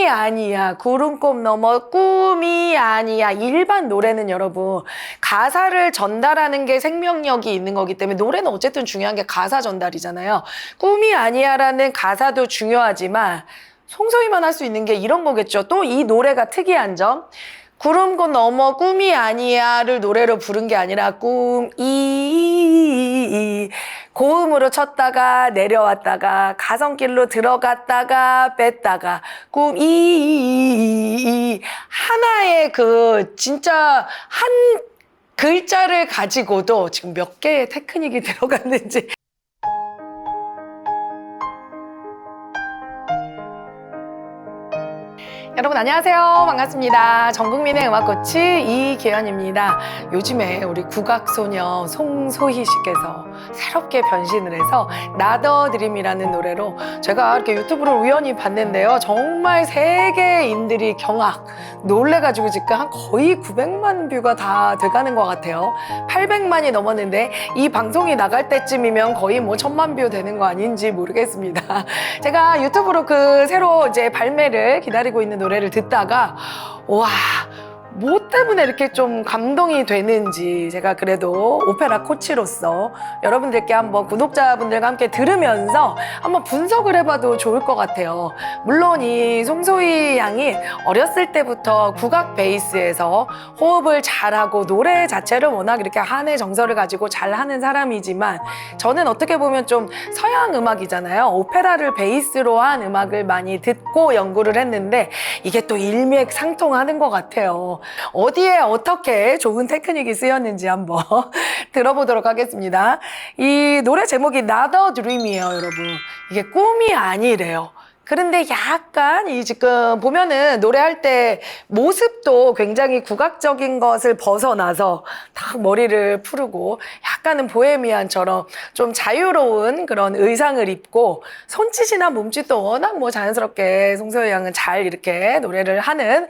아니야, 구름꽃 넘어 꿈이 아니야. 일반 노래는 여러분 가사를 전달하는 게 생명력이 있는 거기 때문에 노래는 어쨌든 중요한 게 가사 전달이잖아요. 꿈이 아니야라는 가사도 중요하지만 송소희만 할 수 있는 게 이런 거겠죠. 또 이 노래가 특이한 점, 구름꽃 넘어 꿈이 아니야를 노래로 부른 게 아니라 꿈이 고음으로 쳤다가 내려왔다가 가성길로 들어갔다가 뺐다가 꿈이 하나의 그 진짜 한 글자를 가지고도 지금 몇 개의 테크닉이 들어갔는지. 여러분 안녕하세요. 반갑습니다. 전국민의 음악코치 이계연입니다. 요즘에 우리 국악소녀 송소희 씨께서 새롭게 변신을 해서 나더 드림이라는 노래로 제가 이렇게 유튜브를 우연히 봤는데요. 정말 세계인들이 경악, 놀래가지고 지금 한 거의 900만 뷰가 다 돼가는 것 같아요. 800만이 넘었는데 이 방송이 나갈 때쯤이면 거의 뭐 1000만 뷰 되는 거 아닌지 모르겠습니다. 제가 유튜브로 그 새로 이제 발매를 기다리고 있는 노래를 듣다가 와, 뭐 때문에 이렇게 좀 감동이 되는지 제가 그래도 오페라 코치로서 여러분들께 한번 구독자분들과 함께 들으면서 한번 분석을 해봐도 좋을 것 같아요. 물론 이 송소희 양이 어렸을 때부터 국악 베이스에서 호흡을 잘하고 노래 자체를 워낙 이렇게 한의 정서를 가지고 잘하는 사람이지만 저는 어떻게 보면 좀 서양 음악이잖아요. 오페라를 베이스로 한 음악을 많이 듣고 연구를 했는데 이게 또 일맥상통하는 것 같아요. 어디에 어떻게 좋은 테크닉이 쓰였는지 한번 들어보도록 하겠습니다. 이 노래 제목이 나더 드림이에요, 여러분. 이게 꿈이 아니래요. 그런데 약간 이 지금 보면은 노래할 때 모습도 굉장히 국악적인 것을 벗어나서 딱 머리를 푸르고 약간은 보헤미안처럼 좀 자유로운 그런 의상을 입고 손짓이나 몸짓도 워낙 뭐 자연스럽게 송소희 양은 잘 이렇게 노래를 하는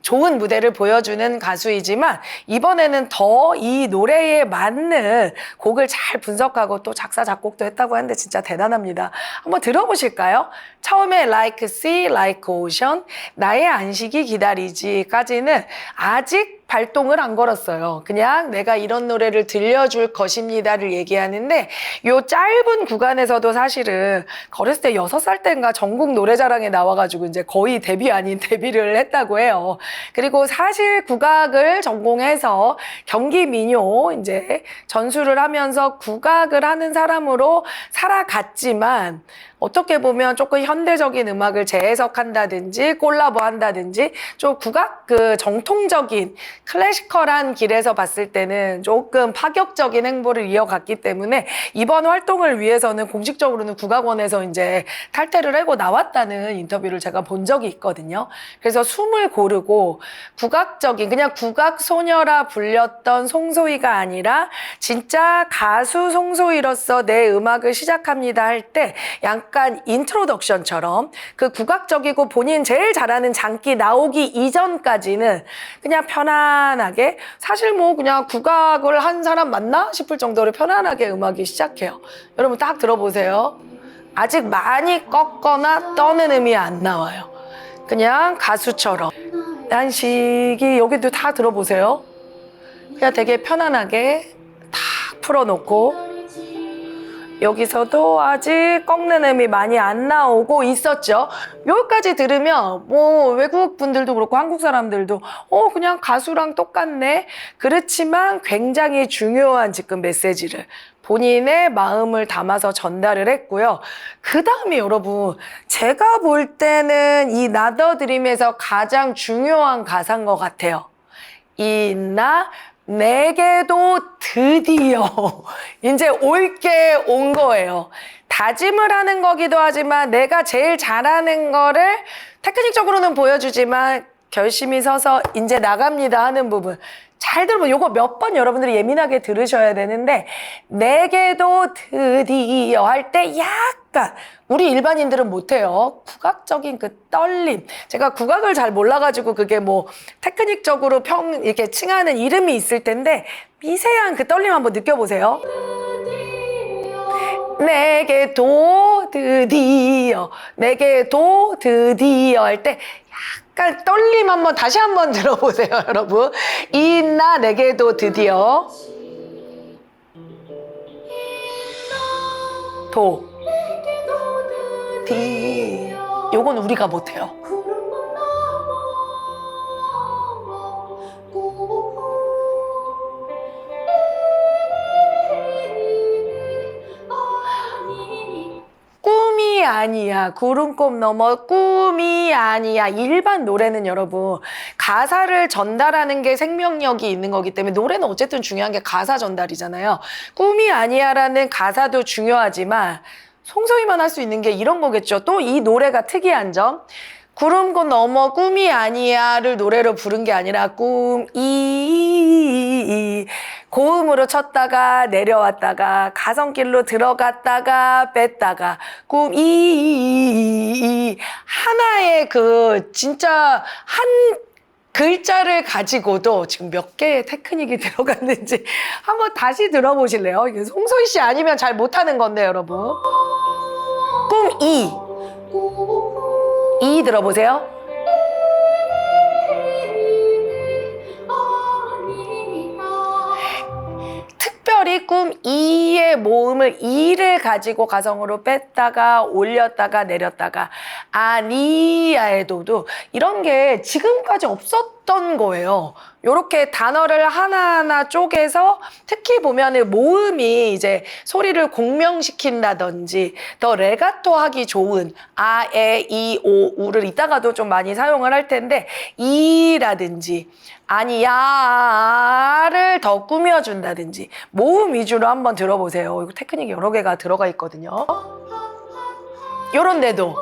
좋은 무대를 보여주는 가수이지만 이번에는 더 이 노래에 맞는 곡을 잘 분석하고 또 작사 작곡도 했다고 하는데 진짜 대단합니다. 한번 들어보실까요? 처음에 Like Sea, Like Ocean, 나의 안식이 기다리지까지는 아직 발동을 안 걸었어요. 그냥 내가 이런 노래를 들려줄 것입니다를 얘기하는데 요 짧은 구간에서도 사실은 어렸을 때 6살 때인가 전국 노래자랑에 나와가지고 이제 거의 데뷔 아닌 데뷔를 했다고 해요. 그리고 사실 국악을 전공해서 경기 민요 이제 전수를 하면서 국악을 하는 사람으로 살아갔지만 어떻게 보면 조금 현대적인 음악을 재해석한다든지 콜라보 한다든지 좀 국악 그 정통적인 클래시컬한 길에서 봤을 때는 조금 파격적인 행보를 이어갔기 때문에 이번 활동을 위해서는 공식적으로는 국악원에서 이제 탈퇴를 하고 나왔다는 인터뷰를 제가 본 적이 있거든요. 그래서 숨을 고르고 국악적인 그냥 국악 소녀라 불렸던 송소희가 아니라 진짜 가수 송소희로서 내 음악을 시작합니다 할 때 약간 인트로덕션처럼 그 국악적이고 본인 제일 잘하는 장기 나오기 이전까지는 그냥 편안하게 사실 뭐 그냥 국악을 한 사람 맞나 싶을 정도로 편안하게 음악이 시작해요. 여러분 딱 들어보세요. 아직 많이 꺾거나 떠는 음이 안 나와요. 그냥 가수처럼 안식이 여기도 다 들어보세요. 그냥 되게 편안하게 다 풀어놓고 여기서도 아직 꺾는 음이 많이 안 나오고 있었죠. 여기까지 들으면 뭐 외국 분들도 그렇고 한국 사람들도 그냥 가수랑 똑같네. 그렇지만 굉장히 중요한 지금 메시지를 본인의 마음을 담아서 전달을 했고요. 그 다음에 여러분 제가 볼 때는 이 나더 드림에서 가장 중요한 가사인 것 같아요. 이나 내게도 드디어 이제 올 게 온 거예요. 다짐을 하는 거기도 하지만 내가 제일 잘하는 거를 테크닉적으로는 보여주지만 결심이 서서 이제 나갑니다 하는 부분 잘 들으면 요거 몇 번 여러분들이 예민하게 들으셔야 되는데 내게도 드디어 할 때 약간 우리 일반인들은 못해요. 국악적인 그 떨림. 제가 국악을 잘 몰라가지고 그게 뭐 테크닉적으로 이렇게 칭하는 이름이 있을 텐데 미세한 그 떨림 한번 느껴보세요. 내게도 드디어 할 때 약간 떨림 한번 다시 한번 들어보세요, 여러분. 있나 내게도 드디어 도 디. 요건 우리가 못해요. 꿈이 아니야. 구름꽃 넘어 꿈이 아니야. 일반 노래는 여러분 가사를 전달하는 게 생명력이 있는 거기 때문에 노래는 어쨌든 중요한 게 가사 전달이잖아요. 꿈이 아니야라는 가사도 중요하지만 송소희만 할 수 있는 게 이런 거겠죠. 또 이 노래가 특이한 점. 구름꽃 넘어 꿈이 아니야를 노래로 부른 게 아니라 꿈이 고음으로 쳤다가 내려왔다가 가성길로 들어갔다가 뺐다가 꿈이 하나의 그 진짜 한 글자를 가지고도 지금 몇 개의 테크닉이 들어갔는지 한번 다시 들어보실래요? 이게 송소희 씨 아니면 잘 못하는 건데 여러분. 꿈이 이 들어보세요. 특별히 꿈 이의 모음을 이를 가지고 가성으로 뺐다가 올렸다가 내렸다가 아니야의 도도 이런 게 지금까지 없었던 거예요. 요렇게 단어를 하나하나 쪼개서 특히 보면은 모음이 이제 소리를 공명시킨다든지 더 레가토 하기 좋은 아, 에, 이, 오, 우를 이따가도 좀 많이 사용을 할 텐데 이라든지 아니야를 더 꾸며준다든지 모음 위주로 한번 들어보세요. 이거 테크닉이 여러 개가 들어가 있거든요. 요런 데도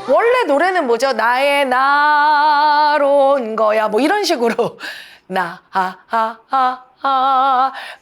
원래 노래는 뭐죠? 나의 나론 거야 뭐 이런 식으로 나하하하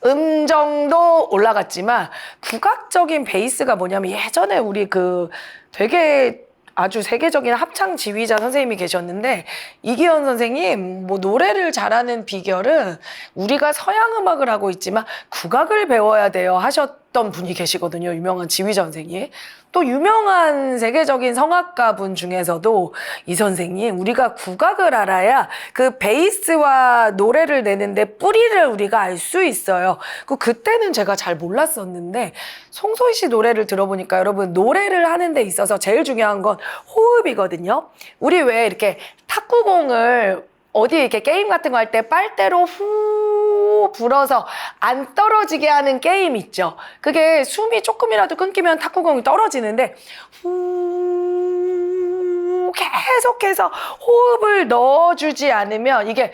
음정도 올라갔지만 국악적인 베이스가 뭐냐면 예전에 우리 그 되게 아주 세계적인 합창 지휘자 선생님이 계셨는데 이기현 선생님 뭐 노래를 잘하는 비결은 우리가 서양 음악을 하고 있지만 국악을 배워야 돼요 하셨던 분이 계시거든요. 유명한 지휘자 선생님. 또 유명한 세계적인 성악가 분 중에서도 이 선생님 우리가 국악을 알아야 그 베이스와 노래를 내는데 뿌리를 우리가 알 수 있어요. 그때는 제가 잘 몰랐었는데 송소희 씨 노래를 들어보니까 여러분 노래를 하는 데 있어서 제일 중요한 건 호흡이거든요. 우리 왜 이렇게 탁구공을 어디 이렇게 게임 같은 거 할 때 빨대로 후 불어서 안 떨어지게 하는 게임 있죠. 그게 숨이 조금이라도 끊기면 탁구공이 떨어지는데 후 계속해서 호흡을 넣어주지 않으면 이게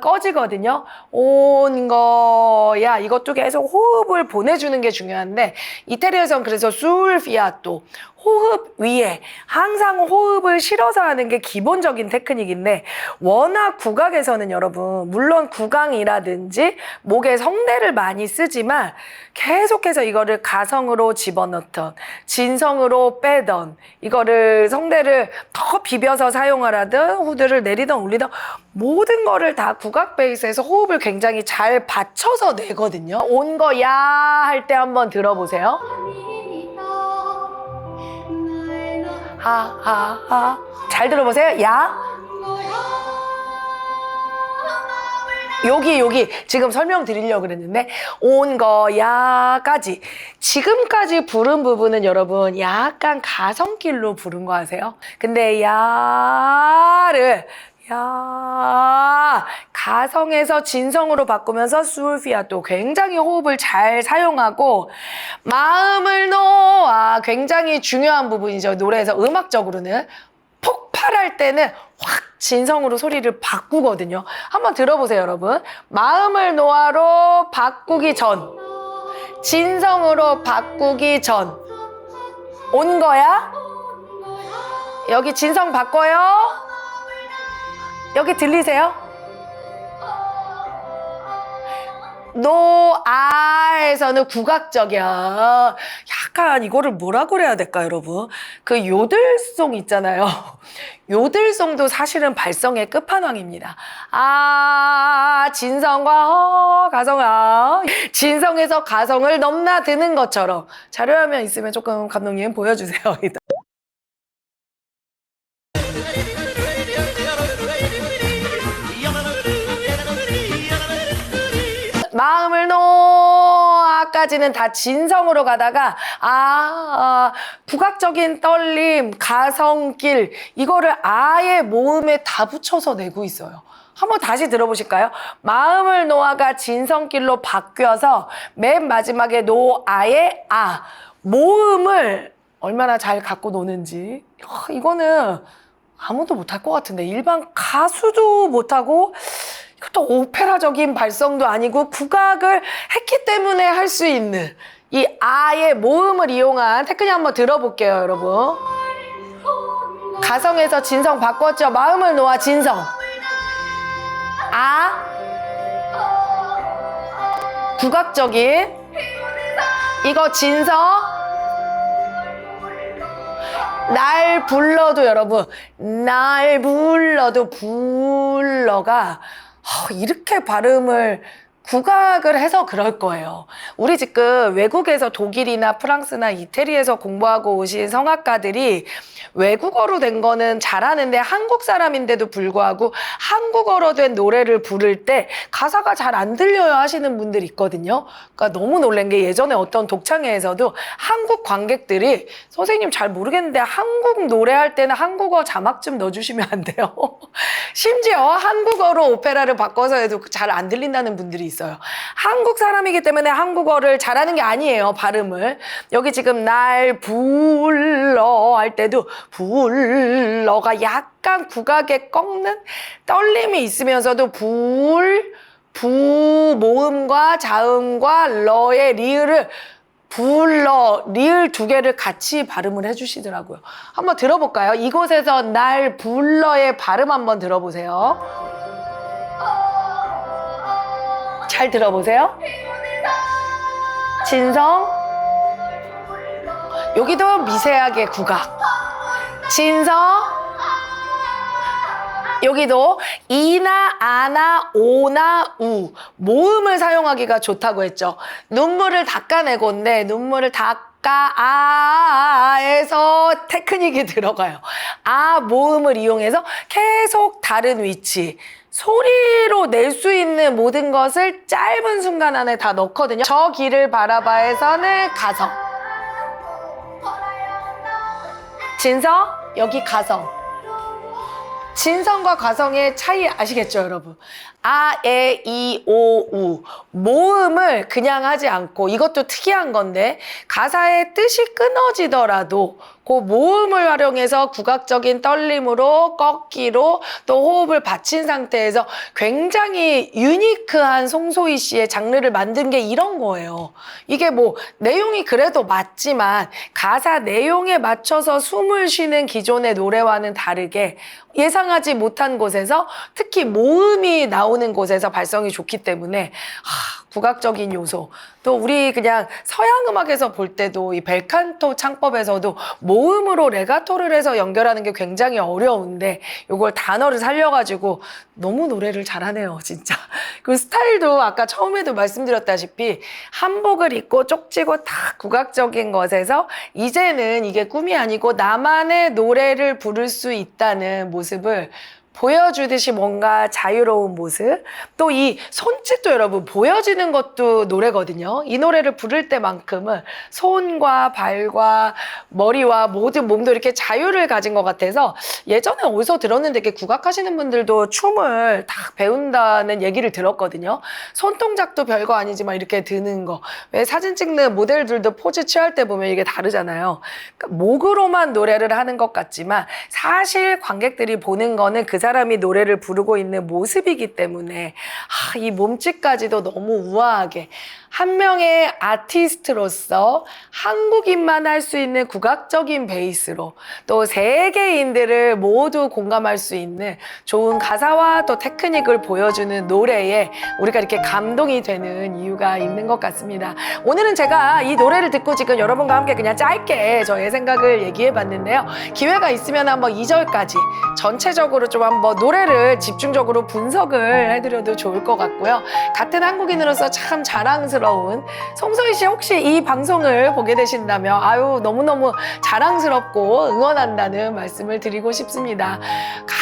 꺼지거든요. 온 거야. 이것도 계속 호흡을 보내주는 게 중요한데 이태리에선 그래서 술 피아토 호흡 위에 항상 호흡을 실어서 하는 게 기본적인 테크닉인데 워낙 국악에서는 여러분 물론 구강이라든지 목에 성대를 많이 쓰지만 계속해서 이거를 가성으로 집어넣던 진성으로 빼던 이거를 성대를 더 비벼서 사용을 하든 후드를 내리던 올리던 모든 거를 다 국악 베이스에서 호흡을 굉장히 잘 받쳐서 내거든요. 온 거야 할 때 한번 들어보세요. 하하하 잘 들어보세요. 야 여기 지금 설명드리려고 그랬는데 온 거야까지 지금까지 부른 부분은 여러분 약간 가성길로 부른 거 아세요? 근데 야를 야 가성에서 진성으로 바꾸면서 술피아또 굉장히 호흡을 잘 사용하고 마음을 놓아 굉장히 중요한 부분이죠. 노래에서 음악적으로는 폭발할 때는 확 진성으로 소리를 바꾸거든요. 한번 들어보세요 여러분. 마음을 놓아로 바꾸기 전 진성으로 바꾸기 전 온 거야? 여기 진성 바꿔요? 여기 들리세요? 노아에서는 국악적이야. 약간 이거를 뭐라 그래야 될까 여러분? 그 요들송 있잖아요. 요들송도 사실은 발성의 끝판왕입니다. 아 진성과 가성아 진성에서 가성을 넘나드는 것처럼 자료화면 있으면 조금 감독님 보여주세요. 4개까지는 다 진성으로 가다가 국악적인 떨림, 가성길 이거를 아예 모음에 다 붙여서 내고 있어요. 한번 다시 들어보실까요? 마음을 놓아가 진성길로 바뀌어서 맨 마지막에 노아의 모음을 얼마나 잘 갖고 노는지 이거는 아무도 못할 것 같은데 일반 가수도 못하고 이것도 오페라적인 발성도 아니고 국악을 했기 때문에 할 수 있는 이 아의 모음을 이용한 테크닉 한번 들어볼게요, 여러분. 가성에서 진성 바꿨죠. 마음을 놓아 진성. 국악적인 이거 진성. 날 불러도 여러분, 날 불러도 불러가 이렇게 발음을 국악을 해서 그럴 거예요. 우리 지금 외국에서 독일이나 프랑스나 이태리에서 공부하고 오신 성악가들이 외국어로 된 거는 잘하는데 한국 사람인데도 불구하고 한국어로 된 노래를 부를 때 가사가 잘 안 들려요 하시는 분들이 있거든요. 그러니까 너무 놀란 게 예전에 어떤 독창회에서도 한국 관객들이 선생님 잘 모르겠는데 한국 노래할 때는 한국어 자막 좀 넣어주시면 안 돼요? 심지어 한국어로 오페라를 바꿔서 해도 잘 안 들린다는 분들이 있어요. 한국 사람이기 때문에 한국어를 잘하는 게 아니에요, 발음을. 여기 지금 날 불러 할 때도 불러가 약간 국악에 꺾는 떨림이 있으면서도 모음과 자음과 러의 리을을 불러, 리을 두 개를 같이 발음을 해주시더라고요. 한번 들어볼까요? 이곳에서 날 불러의 발음 한번 들어보세요. 잘 들어보세요. 진성. 여기도 미세하게 국악. 진성. 여기도 이나 아나 오나 우 모음을 사용하기가 좋다고 했죠. 눈물을 닦아내고인데 눈물을 에서 테크닉이 들어가요. 모음을 이용해서 계속 다른 위치 소리로 낼 수 있는 모든 것을 짧은 순간 안에 다 넣거든요. 저 길을 바라봐에서는 가성. 진성, 여기 가성. 진성과 가성의 차이 아시겠죠, 여러분? 에, 이, 오, 우. 모음을 그냥 하지 않고 이것도 특이한 건데 가사의 뜻이 끊어지더라도 그 모음을 활용해서 국악적인 떨림으로 꺾기로 또 호흡을 받친 상태에서 굉장히 유니크한 송소희 씨의 장르를 만든 게 이런 거예요. 이게 뭐 내용이 그래도 맞지만 가사 내용에 맞춰서 숨을 쉬는 기존의 노래와는 다르게 예상하지 못한 곳에서 특히 모음이 나오는 곳에서 발성이 좋기 때문에 국악적인 요소 또 우리 그냥 서양 음악에서 볼 때도 이 벨칸토 창법에서도 모음으로 레가토를 해서 연결하는 게 굉장히 어려운데 이걸 단어를 살려가지고 너무 노래를 잘하네요, 진짜. 그 스타일도 아까 처음에도 말씀드렸다시피 한복을 입고 쪽지고 다 국악적인 것에서 이제는 이게 꿈이 아니고 나만의 노래를 부를 수 있다는 모습을 보여주듯이 뭔가 자유로운 모습 또 이 손짓도 여러분 보여지는 것도 노래거든요. 이 노래를 부를 때만큼은 손과 발과 머리와 모든 몸도 이렇게 자유를 가진 것 같아서 예전에 어디서 들었는데 이렇게 국악하시는 분들도 춤을 다 배운다는 얘기를 들었거든요. 손동작도 별거 아니지만 이렇게 드는 거 왜 사진 찍는 모델들도 포즈 취할 때 보면 이게 다르잖아요. 그러니까 목으로만 노래를 하는 것 같지만 사실 관객들이 보는 거는 그 사람이 노래를 부르고 있는 모습이기 때문에 이 몸짓까지도 너무 우아하게 한 명의 아티스트로서 한국인만 할 수 있는 국악적인 베이스로 또 세계인들을 모두 공감할 수 있는 좋은 가사와 또 테크닉을 보여주는 노래에 우리가 이렇게 감동이 되는 이유가 있는 것 같습니다. 오늘은 제가 이 노래를 듣고 지금 여러분과 함께 그냥 짧게 저의 생각을 얘기해 봤는데요. 기회가 있으면 한번 2절까지 전체적으로 좀 한번 노래를 집중적으로 분석을 해드려도 좋을 것 같고요. 같은 한국인으로서 참 자랑스러운 송소희 씨 혹시 이 방송을 보게 되신다면 너무너무 자랑스럽고 응원한다는 말씀을 드리고 싶습니다.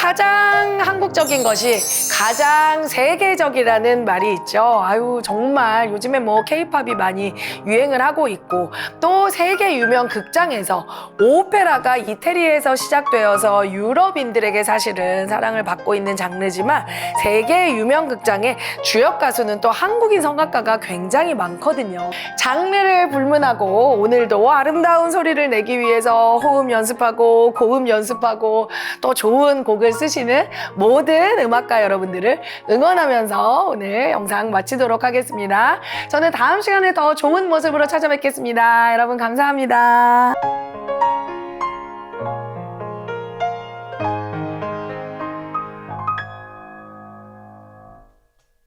가장 한국적인 것이 가장 세계적이라는 말이 있죠. 아유, 정말 요즘에 뭐 케이팝이 많이 유행을 하고 있고, 또 세계 유명 극장에서 오페라가 이태리에서 시작되어서 유럽인들에게 사실은 사랑을 받고 있는 장르지만, 세계 유명 극장의 주역 가수는 또 한국인 성악가가 굉장히 많거든요. 장르를 불문하고 오늘도 아름다운 소리를 내기 위해서 호흡 연습하고 고음 연습하고 또 좋은 곡을 쓰시는 모든 음악가 여러분들을 응원하면서 오늘 영상 마치도록 하겠습니다. 저는 다음 시간에 더 좋은 모습으로 찾아뵙겠습니다. 여러분 감사합니다.